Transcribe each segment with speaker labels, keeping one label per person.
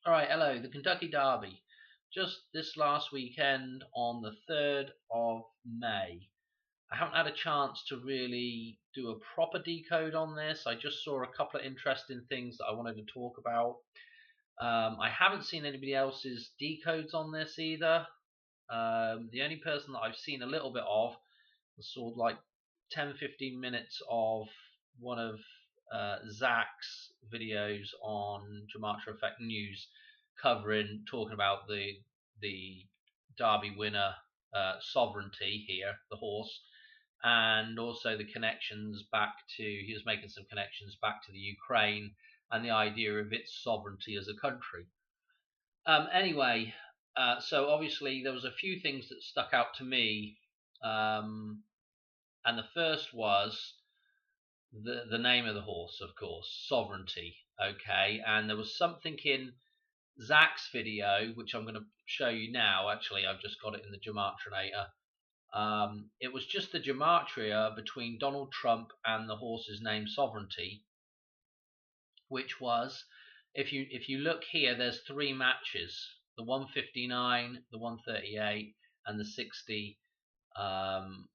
Speaker 1: All right, hello. The Kentucky Derby, just this last weekend on the 3rd of May. I haven't had a chance to really do a proper decode on this. I just saw a couple of interesting things that I wanted to talk about. I haven't seen anybody else's decodes on this either. The only person that I've seen a little bit of was sort of like 10-15 minutes of one of Zach's videos on Gematria Effect News, talking about the Derby winner, Sovereignty here, the horse, and also the connections back to, he was making some connections back to the Ukraine and the idea of its sovereignty as a country. Anyway, so obviously there was a few things that stuck out to me, and the first was the name of the horse, of course, Sovereignty. Okay, and there was something in Zach's video, which I'm going to show you now. Actually, I've just got it in the Gematrinator. It was just the Gematria between Donald Trump and the horse's name, Sovereignty, which was, if you look here, there's three matches: the 159, the 138, and the 60.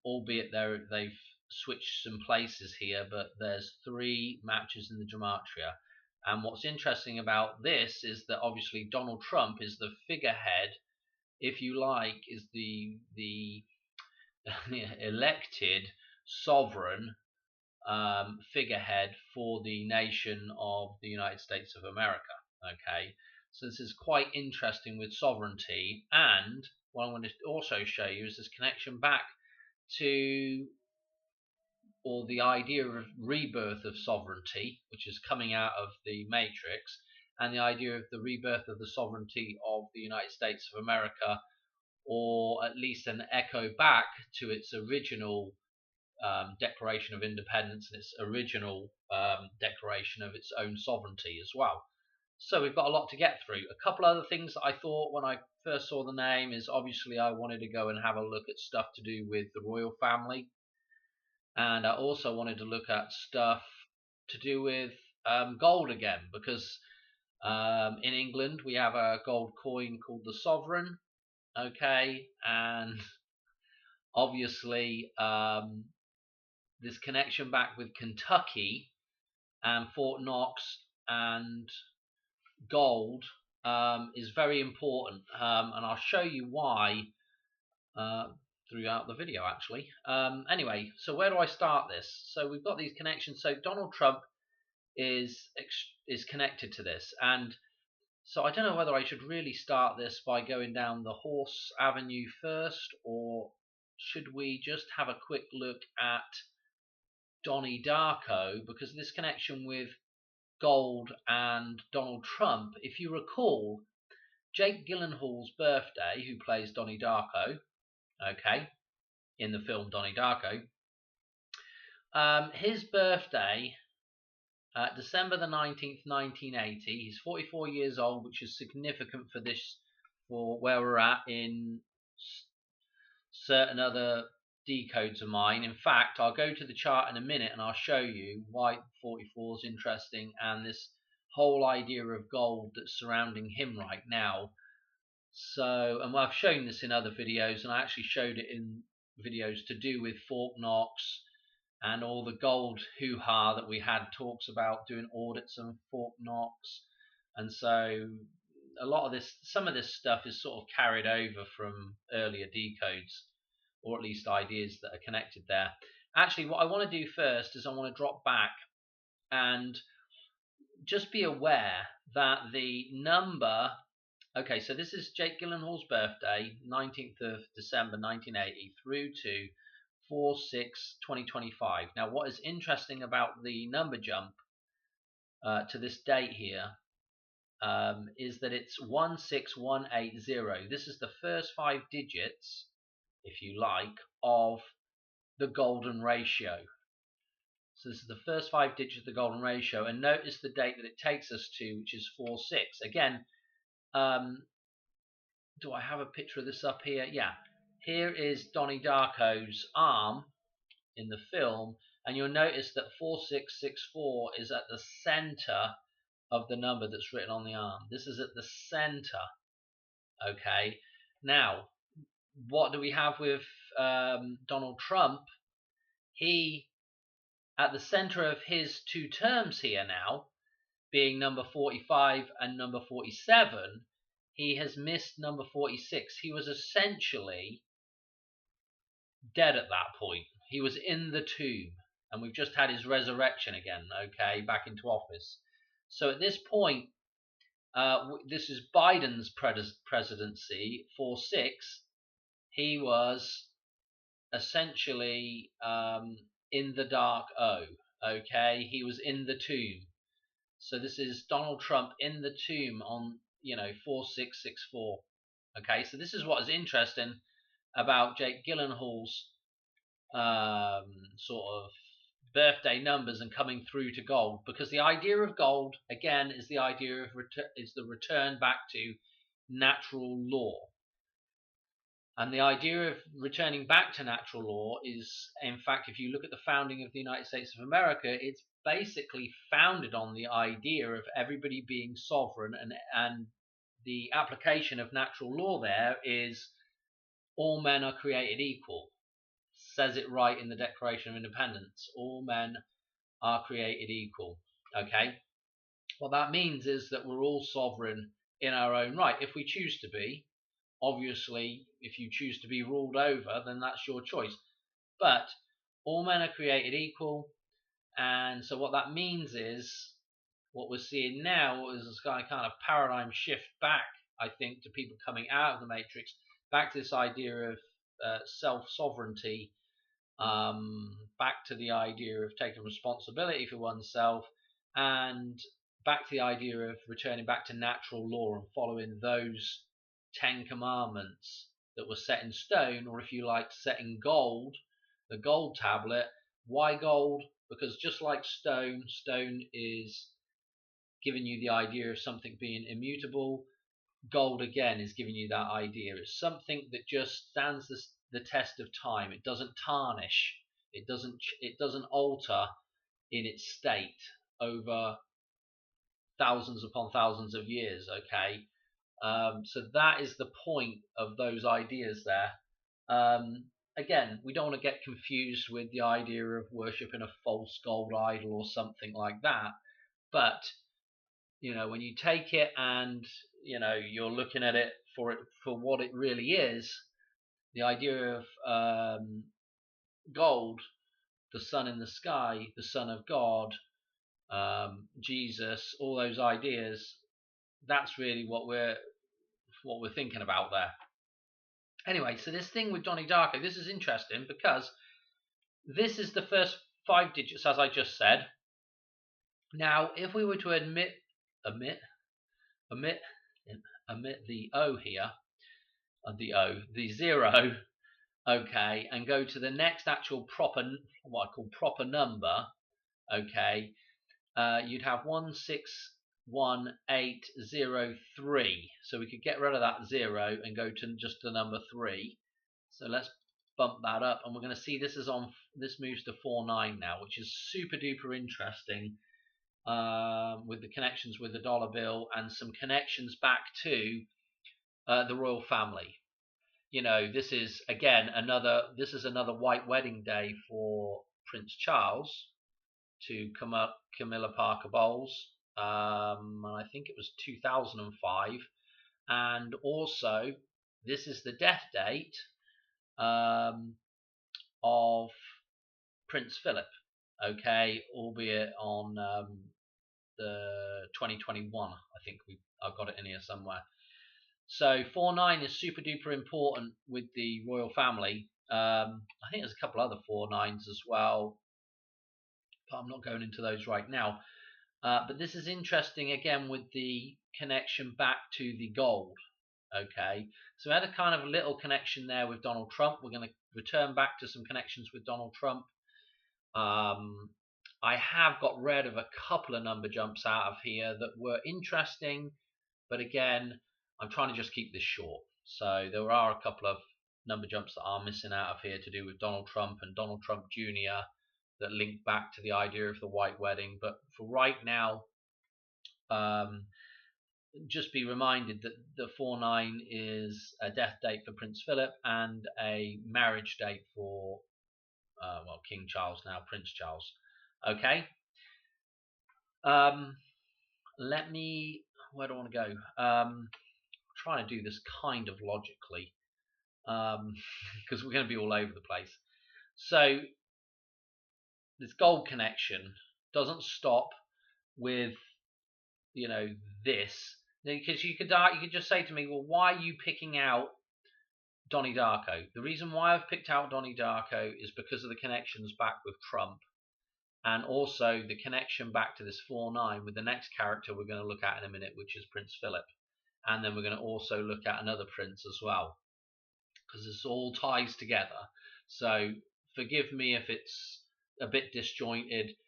Speaker 1: Albeit they've switched some places here, but there's three matches in the Gematria. And what's interesting about this is that obviously Donald Trump is the figurehead, if you like, is the elected sovereign figurehead for the nation of the United States of America. Okay, so this is quite interesting with sovereignty. And what I'm going to also show you is this connection back to, or the idea of rebirth of sovereignty, which is coming out of the Matrix, and the idea of the rebirth of the sovereignty of the United States of America, or at least an echo back to its original Declaration of Independence and its original declaration of its own sovereignty as well. So we've got a lot to get through. A couple other things that I thought when I first saw the name is, obviously I wanted to go and have a look at stuff to do with the royal family, and I also wanted to look at stuff to do with gold again, because in England we have a gold coin called the Sovereign. Okay, and obviously this connection back with Kentucky and Fort Knox and gold is very important, and I'll show you why throughout the video, actually. Anyway, so where do I start this? So we've got these connections. So Donald Trump is connected to this, and so I don't know whether I should really start this by going down the horse avenue first, or should we just have a quick look at Donnie Darko, because this connection with gold and Donald Trump, if you recall, Jake Gyllenhaal's birthday, who plays Donnie Darko, okay, in the film Donnie Darko, his birthday, December the 19th, 1980. He's 44 years old, which is significant for this, for where we're at in certain other decodes of mine. In fact, I'll go to the chart in a minute and I'll show you why 44 is interesting, and this whole idea of gold that's surrounding him right now. So, and I've shown this in other videos, and I actually showed it in videos to do with Fort Knox and all the gold hoo-ha that we had talks about doing audits on Fort Knox. And so a lot of this, some of this stuff is sort of carried over from earlier decodes, or at least ideas that are connected there. Actually, what I want to do first is I want to drop back and just be aware that the number, okay, so this is Jake Gyllenhaal's birthday, 19th of December 1980 through to 4/6/2025. Now, what is interesting about the number jump to this date here is that it's 16180. This is the first 5 digits, if you like, of the golden ratio. So this is the first 5 digits of the golden ratio, and notice the date that it takes us to, which is 4/6. Again, do I have a picture of this up here? Yeah. Here is Donnie Darko's arm in the film, and you'll notice that 4664 is at the center of the number that's written on the arm. This is at the center. Okay. Now, what do we have with Donald Trump? He, at the center of his two terms here now, being number 45 and number 47, he has missed number 46. He was essentially dead at that point. He was in the tomb, and we've just had his resurrection again, okay, back into office. So at this point, this is Biden's presidency, 4-6. He was essentially in the dark O, okay? He was in the tomb. So this is Donald Trump in the tomb on, 4664. Okay, so this is what is interesting about Jake Gyllenhaal's sort of birthday numbers and coming through to gold, because the idea of gold again is the idea of the return back to natural law. And the idea of returning back to natural law is, in fact, if you look at the founding of the United States of America, it's basically founded on the idea of everybody being sovereign, and the application of natural law there is all men are created equal. Says it right in the Declaration of Independence. All men are created equal. Okay? What that means is that we're all sovereign in our own right, if we choose to be. Obviously, if you choose to be ruled over, then that's your choice. But all men are created equal, and so what that means is what we're seeing now is this kind of paradigm shift back, I think, to people coming out of the matrix, back to this idea of self-sovereignty, back to the idea of taking responsibility for oneself, and back to the idea of returning back to natural law and following those 10 commandments that were set in stone, or if you like, set in gold, the gold tablet. Why gold? Because just like stone is giving you the idea of something being immutable. Gold again is giving you that idea. It's something that just stands the test of time. It doesn't tarnish. It doesn't alter in its state over thousands upon thousands of years. Okay. So that is the point of those ideas there. Again, we don't want to get confused with the idea of worshipping a false gold idol or something like that. But, when you take it and, you're looking at it for what it really is, the idea of gold, the sun in the sky, the Son of God, Jesus, all those ideas, that's really what we're thinking about there. Anyway, so this thing with Donnie Darko, this is interesting because this is the first 5 digits, as I just said. Now, if we were to omit the O here, the 0, okay, and go to the next actual proper, what I call proper number, okay, you'd have 161,803. So we could get rid of that 0 and go to just the number 3. So let's bump that up, and we're going to see this moves to 49 now, which is super duper interesting, with the connections with the dollar bill and some connections back to the royal family. This is again another white wedding day for Prince Charles to Camilla Parker Bowles. I think it was 2005, and also this is the death date of Prince Philip, okay, albeit on the 2021. I think I've got it in here somewhere. So 49 is super duper important with the royal family. I think there's a couple other 49s as well, but I'm not going into those right now. But this is interesting again with the connection back to the gold. Okay, so we had a kind of little connection there with Donald Trump. We're going to return back to some connections with Donald Trump. I have got rid of a couple of number jumps out of here that were interesting, but again, I'm trying to just keep this short. So there are a couple of number jumps that are missing out of here to do with Donald Trump and Donald Trump Jr. that link back to the idea of the white wedding. But for right now, just be reminded that the 49 is a death date for Prince Philip and a marriage date for King Charles, now Prince Charles. Okay. Let me. Where do I want to go? Trying to do this kind of logically, because we're going to be all over the place. So this gold connection doesn't stop with this, because you could just say to me, well, why are you picking out Donnie Darko? The reason why I've picked out Donnie Darko is because of the connections back with Trump, and also the connection back to this 4-9 with the next character we're going to look at in a minute, which is Prince Philip. And then we're going to also look at another prince as well, because this all ties together. So forgive me if it's a bit disjointed,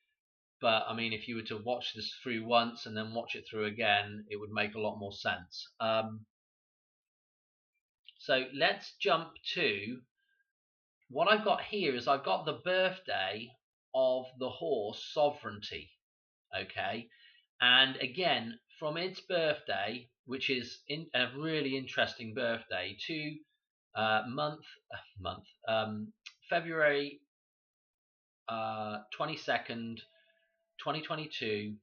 Speaker 1: but I mean, if you were to watch this through once and then watch it through again, it would make a lot more sense. So let's jump to what I've got here. Is I've got the birthday of the horse Sovereignty. Okay, and again, from its birthday, which is a really interesting birthday, to February 22nd, 2022,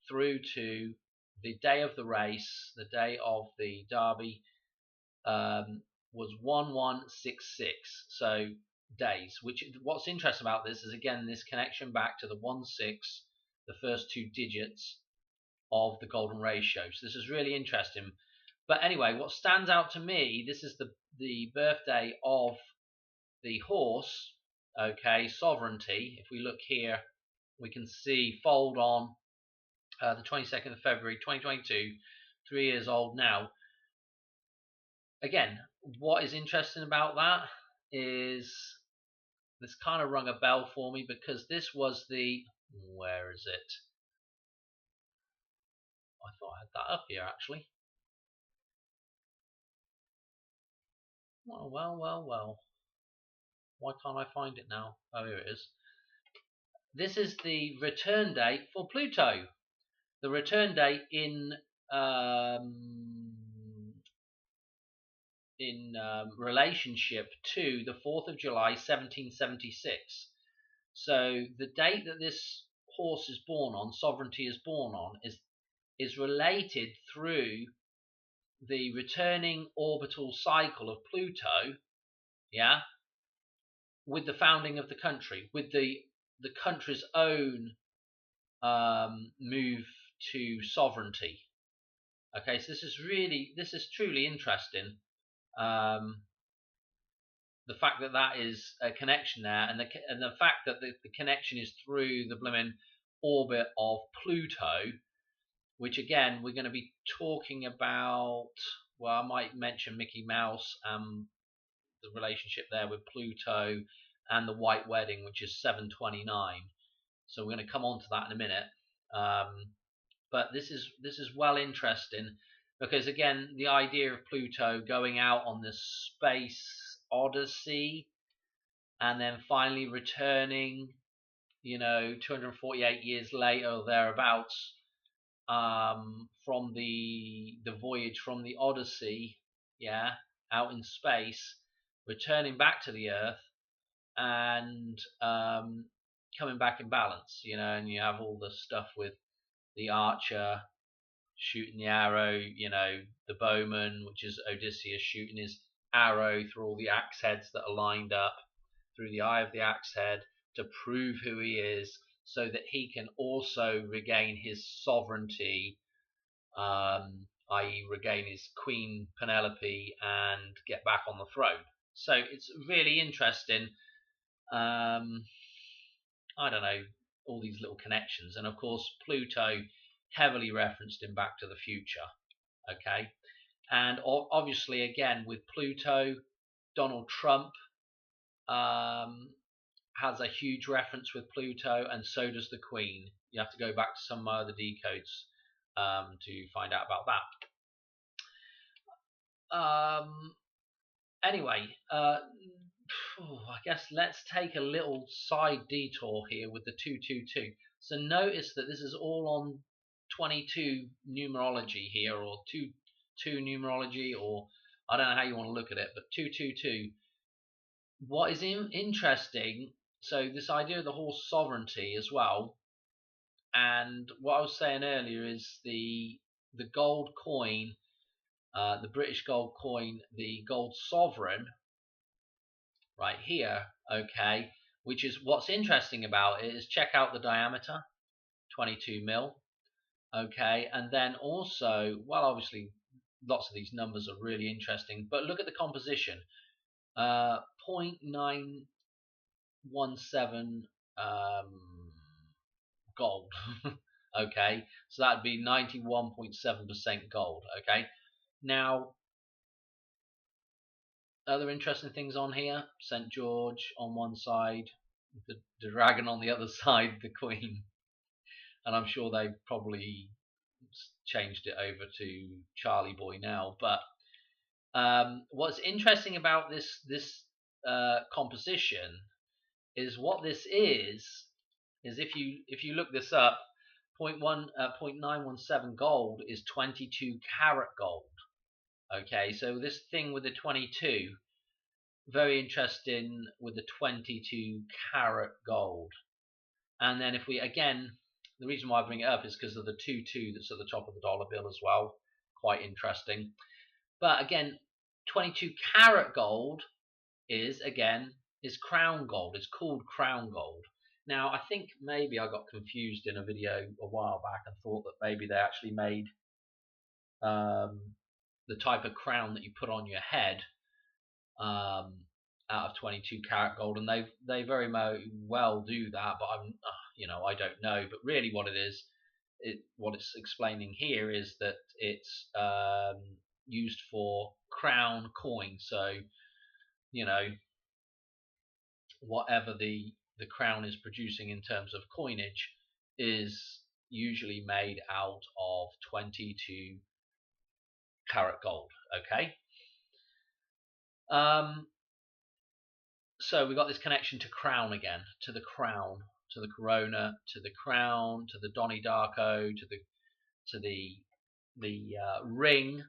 Speaker 1: through to the day of the race, the day of the Derby, was 1166. So days. What's interesting about this is, again, this connection back to the 16, the first two digits of the golden ratio. So this is really interesting. But anyway, what stands out to me, this is the birthday of the horse, okay, Sovereignty. If we look here, we can see fold on the 22nd of February 2022, 3 years old now. Again, what is interesting about that is this kind of rung a bell for me, because this was where is it? I thought I had that up here actually. Well. Why can't I find it now? Oh, here it is. This is the return date for Pluto. The return date in relationship to the 4th of July 1776. So the date that this horse is born on, Sovereignty is born on, is related through the returning orbital cycle of Pluto, yeah, with the founding of the country, with the country's own move to sovereignty. Okay, so this is truly interesting. The fact that is a connection there, and the fact that the connection is through the blooming orbit of Pluto, which again we're going to be talking about. Well, I might mention Mickey Mouse, the relationship there with Pluto, and the White Wedding, which is 729. So we're going to come on to that in a minute. But this is well interesting, because again, the idea of Pluto going out on this space odyssey and then finally returning, 248 years later or thereabouts, from the voyage from the Odyssey, yeah, out in space, returning back to the Earth, and coming back in balance, and you have all the stuff with the archer shooting the arrow, the bowman, which is Odysseus, shooting his arrow through all the axe heads that are lined up through the eye of the axe head to prove who he is, so that he can also regain his sovereignty, i.e. regain his queen Penelope and get back on the throne. So it's really interesting. I don't know, all these little connections. And of course, Pluto heavily referenced in Back to the Future. Okay. And obviously, again, with Pluto, Donald Trump has a huge reference with Pluto, and so does the Queen. You have to go back to some other decodes to find out about that. Anyway, I guess let's take a little side detour here with the 222. So notice that this is all on 22 numerology here, or 2 numerology, or I don't know how you want to look at it, but 222. What is interesting, so this idea of the horse sovereignty as well, and what I was saying earlier is the gold coin, the British gold coin, the gold sovereign, right here, okay, which is what's interesting about it is check out the diameter, 22 mil, okay, and then also, well, obviously lots of these numbers are really interesting, but look at the composition, 0.917 gold. Okay, so that'd be 91.7% gold. Okay, now other interesting things on here: St. George on one side, the dragon on the other side, the queen, and I'm sure they've probably changed it over to Charlie Boy now. But what's interesting about this composition is what this is if you look this up, 0.917 gold is 22 karat gold. Okay, so this thing with the 22, very interesting with the 22 karat gold. And then if we, again, the reason why I bring it up is because of the 22 that's at the top of the dollar bill as well. Quite interesting. But again, 22 karat gold is crown gold. It's called crown gold. Now, I think maybe I got confused in a video a while back and thought that maybe they actually made the type of crown that you put on your head out of 22 karat gold, and they very well do that, but I don't know. But really, what it is, what it's explaining here is that it's used for crown coin. So, whatever the crown is producing in terms of coinage is usually made out of 22 karat gold. Okay. So we got this connection to crown again, to the crown, to the corona, to the crown, to the Donnie Darko, to the ring,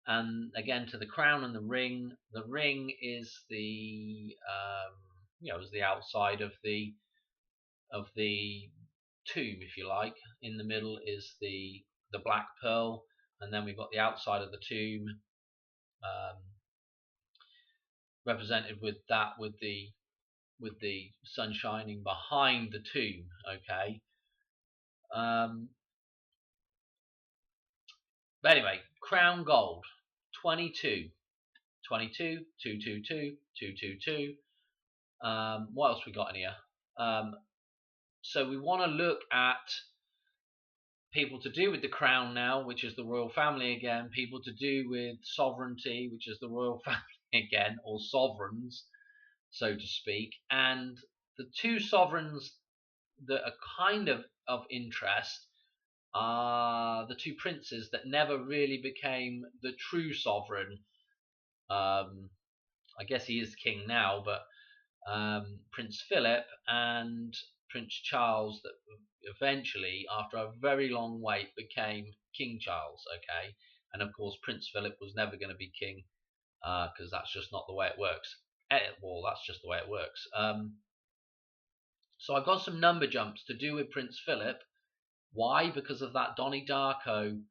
Speaker 1: and again to the crown and the ring. The ring is the is the outside of the tomb, if you like. In the middle is the black pearl, and then we've got the outside of the tomb represented with the sun shining behind the tomb. Okay. But anyway, crown gold, 22, 22, 222, 222. What else we got in here? So we want to look at people to do with the crown now, which is the royal family again, people to do with sovereignty, which is the royal family again, or sovereigns, so to speak. And the two sovereigns that are kind of interest are the two princes that never really became the true sovereign. I guess he is king now, but Prince Philip and Prince Charles, that eventually, after a very long wait, became King Charles. Okay, and of course Prince Philip was never going to be king because that's just not the way it works. Well, that's just the way it works. So I've got some number jumps to do with Prince Philip. Why? Because of that Donnie Darko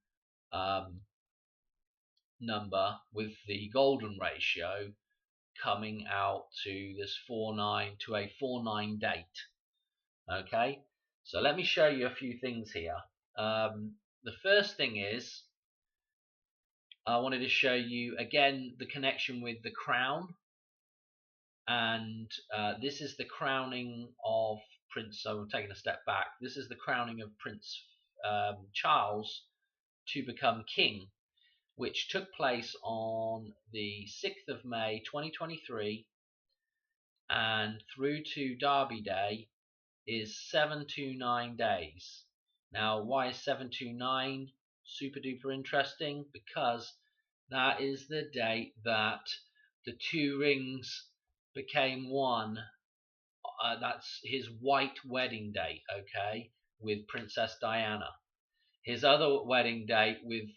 Speaker 1: number with the golden ratio coming out to this 49 to a 49 date. Okay, so let me show you a few things here. The first thing is I wanted to show you again the connection with the crown, and this is the crowning of Prince. So we're taking a step back. This is the crowning of Prince Charles to become king, which took place on the 6th of May 2023, and through to Derby Day is 729 days. Now, why is 729 super duper interesting? Because that is the date that the two rings became one. That's his white wedding date, okay, with Princess Diana. His other wedding date with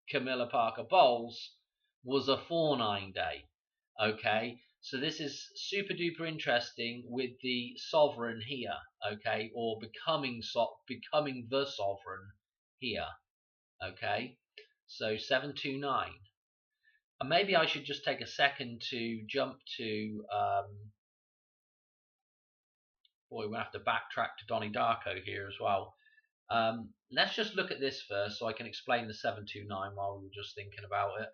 Speaker 1: Camilla Parker Bowles was a 4-9 day. Okay, so this is super duper interesting with the sovereign here. Okay, or becoming the sovereign here. Okay, so 729. And maybe I should just take a second to jump to. Boy, we're gonna have to backtrack to Donnie Darko here as well. Let's just look at this first, so I can explain the 729 while we were just thinking about it.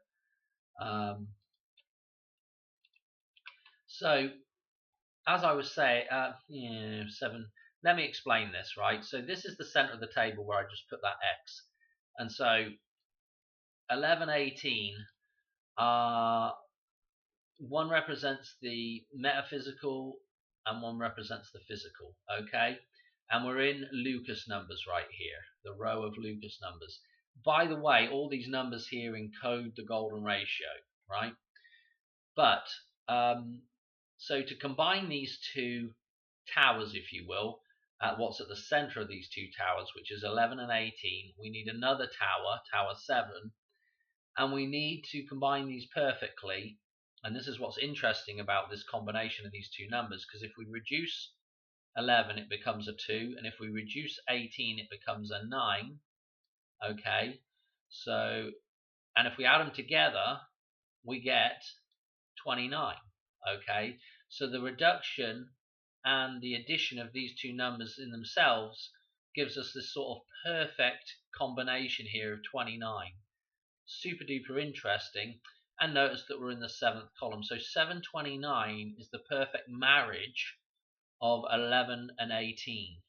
Speaker 1: So, as I was saying, seven. Let me explain this, right? So this is the center of the table where I just put that X, and so 11, 18. One represents the metaphysical, and one represents the physical. Okay, and we're in Lucas numbers right here, the row of Lucas numbers. By the way, all these numbers here encode the golden ratio, right? But so to combine these two towers, if you will, what's at the center of these two towers, which is 11 and 18, we need another tower, tower 7, and we need to combine these perfectly. And this is what's interesting about this combination of these two numbers, because if we reduce 11, it becomes a 2, and if we reduce 18, it becomes a 9. Okay, so, and if we add them together, we get 29. Okay, so the reduction and the addition of these two numbers in themselves gives us this sort of perfect combination here of 29. Super duper interesting. And notice that we're in the 7th column. So 729 is the perfect marriage of 11 and 18.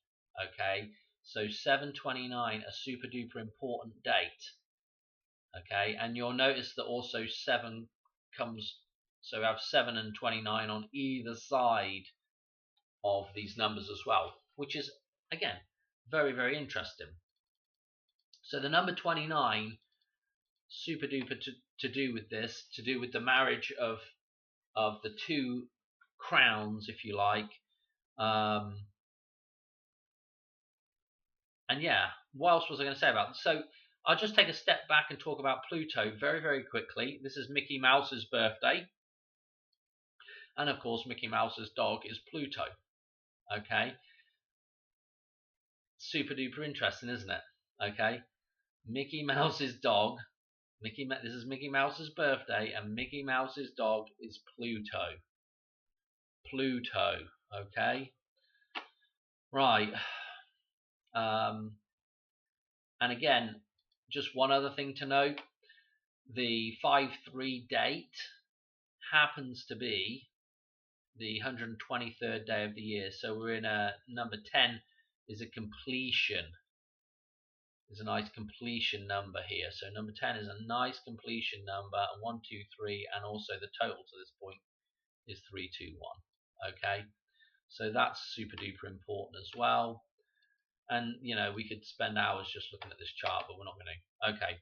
Speaker 1: Okay, so 729, a super duper important date. Okay, and you'll notice that also 7 comes, so we have 7 and 29 on either side of these numbers as well, which is, again, very, very interesting. So the number 29, super duper to do with this, to do with the marriage of the two crowns, if you like. And yeah, what else was I going to say about this? So I'll just take a step back and talk about Pluto very, very quickly. This is Mickey Mouse's birthday. And of course, Mickey Mouse's dog is Pluto. Okay. Super duper interesting, isn't it? Okay. Mickey Mouse's dog. This is Mickey Mouse's birthday, and Mickey Mouse's dog is Pluto. Pluto. Okay. Right. And again, just one other thing to note: the 5-3 date happens to be the 123rd day of the year. So we're in a number 10 is a completion. There's a nice completion number here. So number 10 is a nice completion number. 1, 2, 3, and also the total to this point is 3, 2, 1. Okay, so that's super duper important as well. And you know, we could spend hours just looking at this chart, but we're not going to. Okay,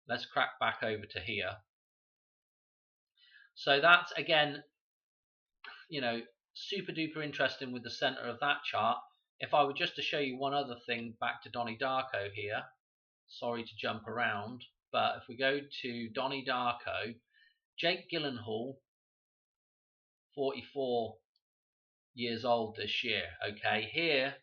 Speaker 1: let's crack back over to here. So that's, again, you know, super duper interesting with the center of that chart. If I were just to show you one other thing back to Donnie Darko here, sorry to jump around, but if we go to Donnie Darko, Jake Gyllenhaal, 44 years old this year. Okay, here,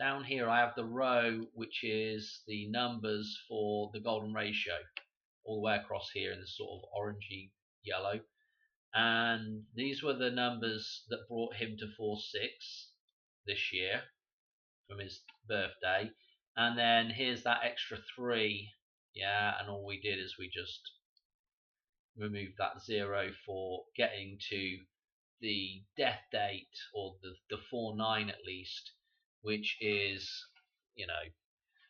Speaker 1: down here, I have the row which is the numbers for the golden ratio, all the way across here in this sort of orangey yellow. And these were the numbers that brought him to 4-6 this year from his birthday. And then here's that extra 3, yeah, and all we did is we just removed that 0 for getting to the death date, or the 4-9 at least, which is, you know,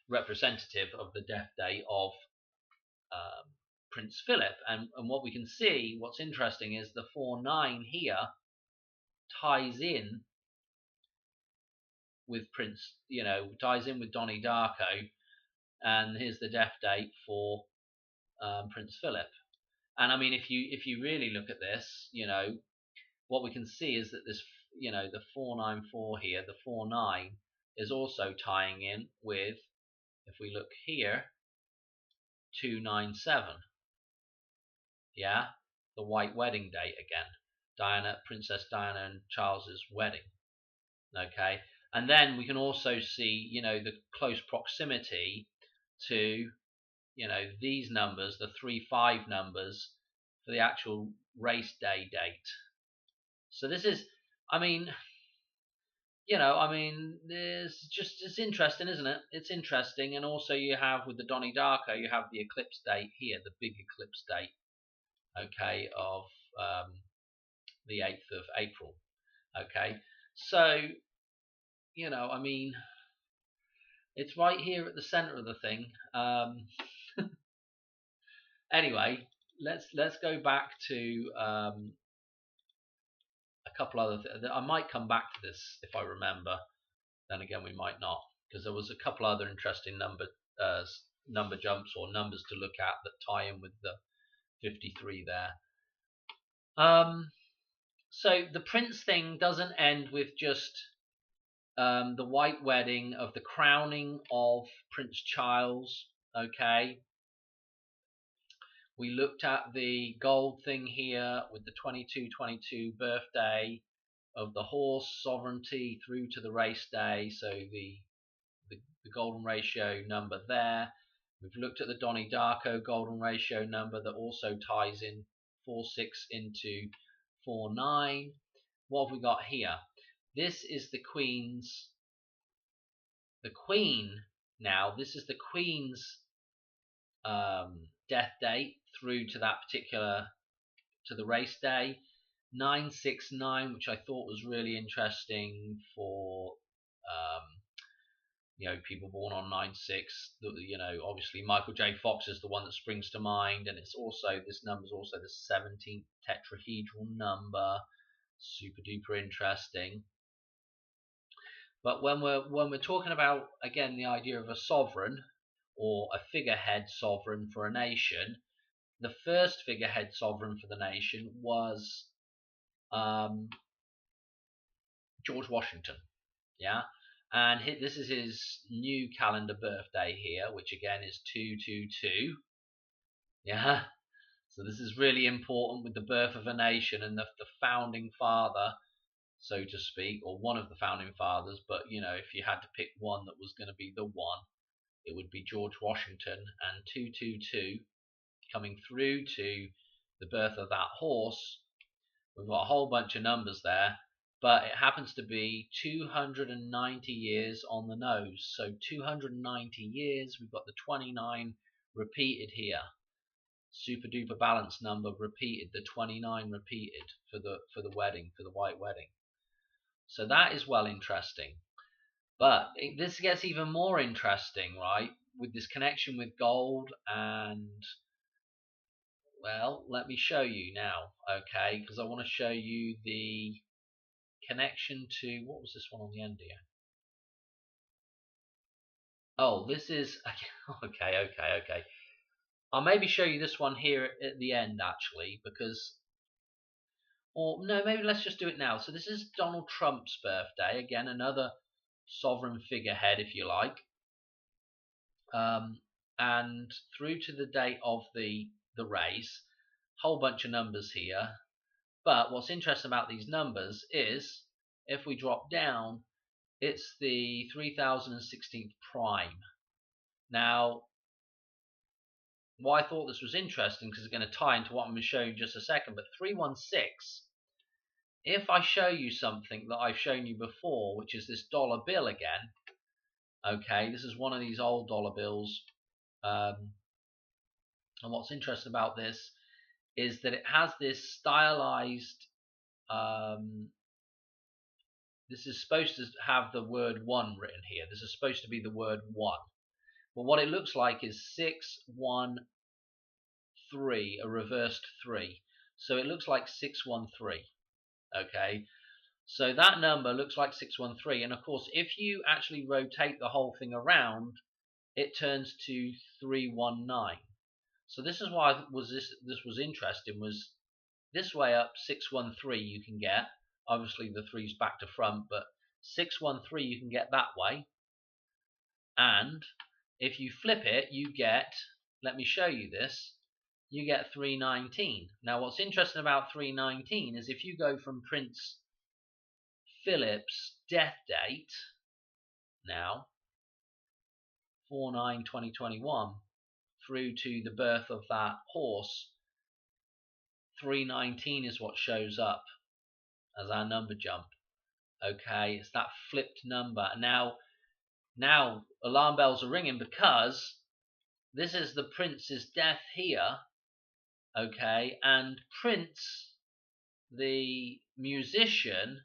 Speaker 1: representative of the death date of Prince Philip. And what we can see, what's interesting, is the 4-9 here ties in with Prince, you know, ties in with Donnie Darko, and here's the death date for Prince Philip. And I mean, if you really look at this, you know, what we can see is that this, you know, the 494 here, the 4-9 is also tying in with if we look here, 297. Yeah, the white wedding date again. Princess Diana and Charles's wedding. Okay, and then we can also see, the close proximity to, these numbers, the 3-5 numbers for the actual race day date. So this is, I mean, it's interesting, isn't it? It's interesting. And also you have with the Donnie Darko, you have the eclipse date here, the big eclipse date, okay, of the 8th of April. Okay, so, it's right here at the center of the thing. Anyway, let's go back to a couple other things. I might come back to this if I remember. Then again, we might not, because there was a couple other interesting number jumps or numbers to look at that tie in with the 53 there. So the prince thing doesn't end with just the white wedding of the crowning of Prince Charles. Okay, we looked at the gold thing here with the 2222 birthday of the horse sovereignty through to the race day, so the golden ratio number there. We've looked at the Donnie Darko golden ratio number that also ties in 46 into 49. What have we got here? This is the queen now. This is the queen's death date through to that particular, to the race day. 969, which I thought was really interesting for people born on 9/6. Obviously Michael J. Fox is the one that springs to mind, and it's also, this number is also the 17th tetrahedral number. Super duper interesting. But when we're talking about, again, the idea of a sovereign or a figurehead sovereign for a nation, the first figurehead sovereign for the nation was George Washington. Yeah, and this is his new calendar birthday here, which again is 222. Yeah, so this is really important with the birth of a nation and the founding father, so to speak, or one of the founding fathers. But if you had to pick one that was going to be the one, it would be George Washington. And 222 coming through to the birth of that horse, we've got a whole bunch of numbers there, but it happens to be 290 years on the nose. So 290 years, we've got the 29 repeated here. Super duper balanced number repeated, the 29 repeated for the wedding, for the white wedding. So that is well interesting. But this gets even more interesting, right, with this connection with gold. And well, let me show you now, okay, because I want to show you the connection to, what was this one on the end here? Oh, this is okay. I'll maybe show you this one here at the end, actually, because, or no, maybe let's just do it now. So this is Donald Trump's birthday, again, another sovereign figurehead, if you like, and through to the date of the race, whole bunch of numbers here. But what's interesting about these numbers is, if we drop down, it's the 3016th prime. Now, why I thought this was interesting, because it's going to tie into what I'm going to show you in just a second, but 316, if I show you something that I've shown you before, which is this dollar bill again, okay, this is one of these old dollar bills, and what's interesting about this is that it has this stylized, this is supposed to have the word 1 written here. This is supposed to be the word 1. But what it looks like is 613, a reversed 3. So it looks like 613. Okay, so that number looks like 613. And of course, if you actually rotate the whole thing around, it turns to 319. So this is why this was interesting, was this way up 613 you can get. Obviously the 3's back to front, but 613 you can get that way. And If you flip it, you get, let me show you this, you get 319. Now what's interesting about 319 is if you go from Prince Philip's death date now, 4/9/2021, through to the birth of that horse, 319 is what shows up as our number jump. Okay, it's that flipped number. Now alarm bells are ringing because this is the prince's death here. Okay, and Prince, the musician,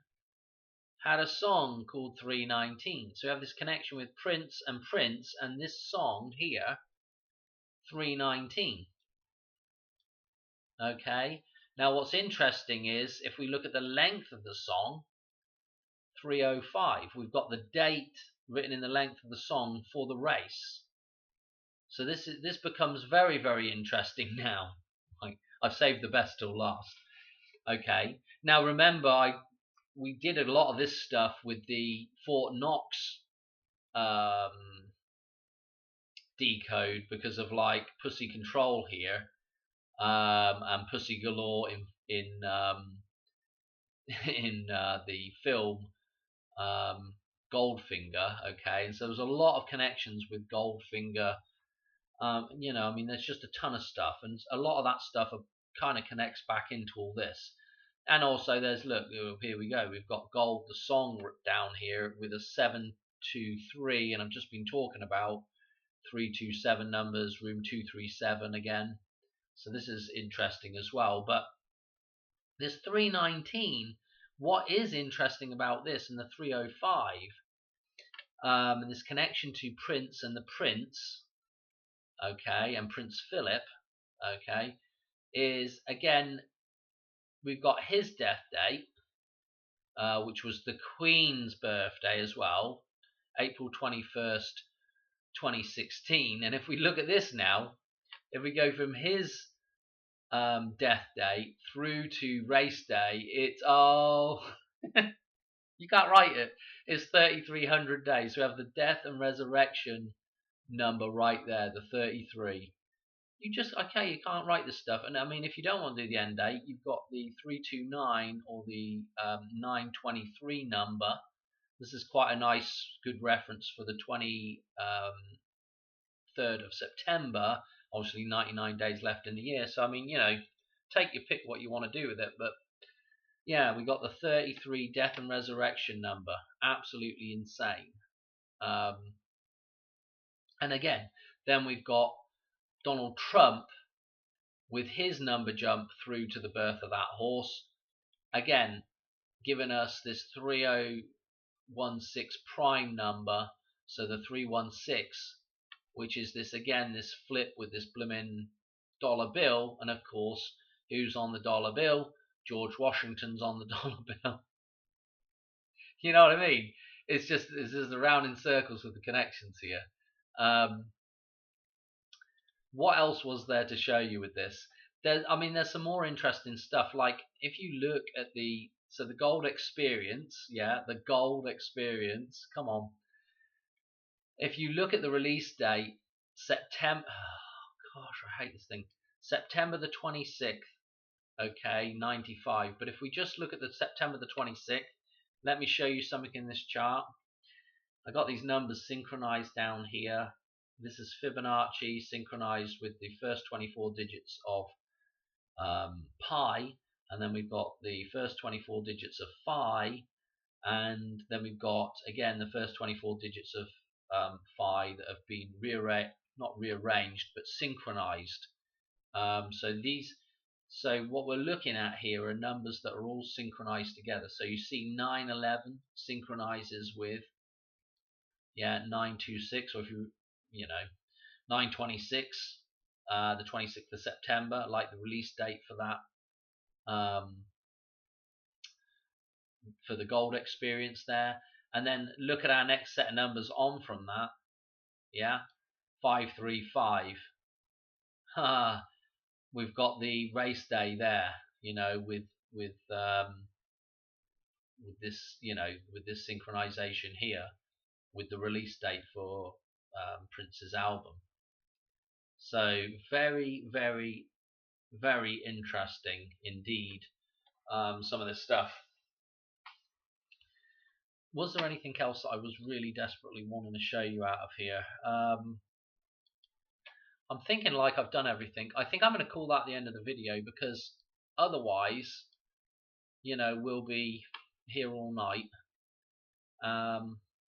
Speaker 1: had a song called 319. So we have this connection with Prince and this song here, 319. Okay, now what's interesting is if we look at the length of the song, 305, we've got the date written in the length of the song for the race. So this becomes very, very interesting now. I've saved the best till last. Okay, now remember we did a lot of this stuff with the Fort Knox decode because of like Pussy Control here, and Pussy Galore in in the film Goldfinger. Okay, and so there's a lot of connections with Goldfinger. You know, I mean, there's just a ton of stuff, and a lot of that stuff kind of connects back into all this. And also, there's, look, here we go. We've got Gold, the song down here with a 723, and I've just been talking about 327 numbers, room 237 again. So this is interesting as well. But this 319, what is interesting about this and the 305, and this connection to Prince and the Prince, okay, and Prince Philip, okay, is again, we've got his death date, which was the Queen's birthday as well, April 21st, 2016. And if we look at this now, if we go from his death date through to race day, it's you can't write it. It's 3,300 days. We have the death and resurrection number right there, the 33. You can't write this stuff. And I mean, if you don't want to do the end date, you've got the 329 or the 923 number. This is quite a nice, good reference for the 23rd of September. Obviously, 99 days left in the year. So, I mean, you know, take your pick what you want to do with it. But yeah, we got the 33 death and resurrection number. Absolutely insane. And again, then we've got Donald Trump with his number jump through to the birth of that horse. Again, giving us this 3016 prime number. So the 316, which is this, again, this flip with this blooming dollar bill. And of course, who's on the dollar bill? George Washington's on the dollar bill. You know what I mean? It's just around in circles with the connections here. What else was there to show you with this? There's some more interesting stuff. Like if you look at the Gold Experience, the Gold Experience. Come on. If you look at the release date, September. Oh gosh, I hate this thing. September the 26th. Okay, 95. But if we just look at the September the 26th, let me show you something in this chart. I got these numbers synchronized down here. This is Fibonacci synchronized with the first 24 digits of pi, and then we've got the first 24 digits of phi, and then we've got again the first 24 digits of phi that have been not rearranged but synchronized. So what we're looking at here are numbers that are all synchronized together. So you see 911 synchronizes with 926, or if you know 926, the 26th of September, like the release date for that, for the Gold Experience there. And then look at our next set of numbers on from that. 535. We've got the race day there, you know, with this, you know, with this synchronization here with the release date for Prince's album. So very, very, very interesting indeed. Some of this stuff. Was there anything else that I was really desperately wanting to show you out of here? I'm thinking like I've done everything. I think I'm going to call that the end of the video, because otherwise, we'll be here all night.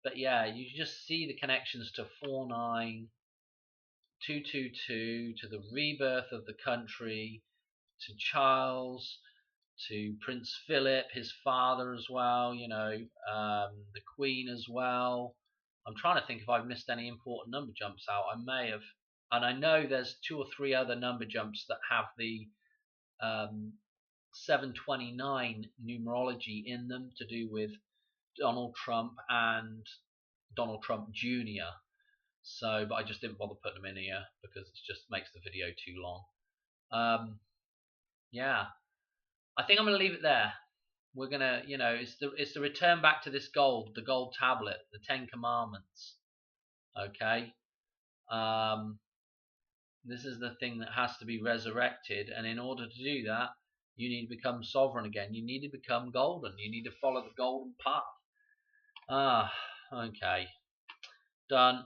Speaker 1: But yeah, you just see the connections to 49222, to the rebirth of the country, to Charles, to Prince Philip, his father as well, the Queen as well. I'm trying to think if I've missed any important number jumps out. I may have. And I know there's 2 or 3 other number jumps that have the 729 numerology in them, to do with Donald Trump and Donald Trump Jr. So, but I just didn't bother putting them in here because it just makes the video too long. Yeah, I think I'm going to leave it there. We're gonna, it's the return back to this gold, the gold tablet, the 10 Commandments. Okay, this is the thing that has to be resurrected, and in order to do that, you need to become sovereign again. You need to become golden. You need to follow the golden path. Okay, done.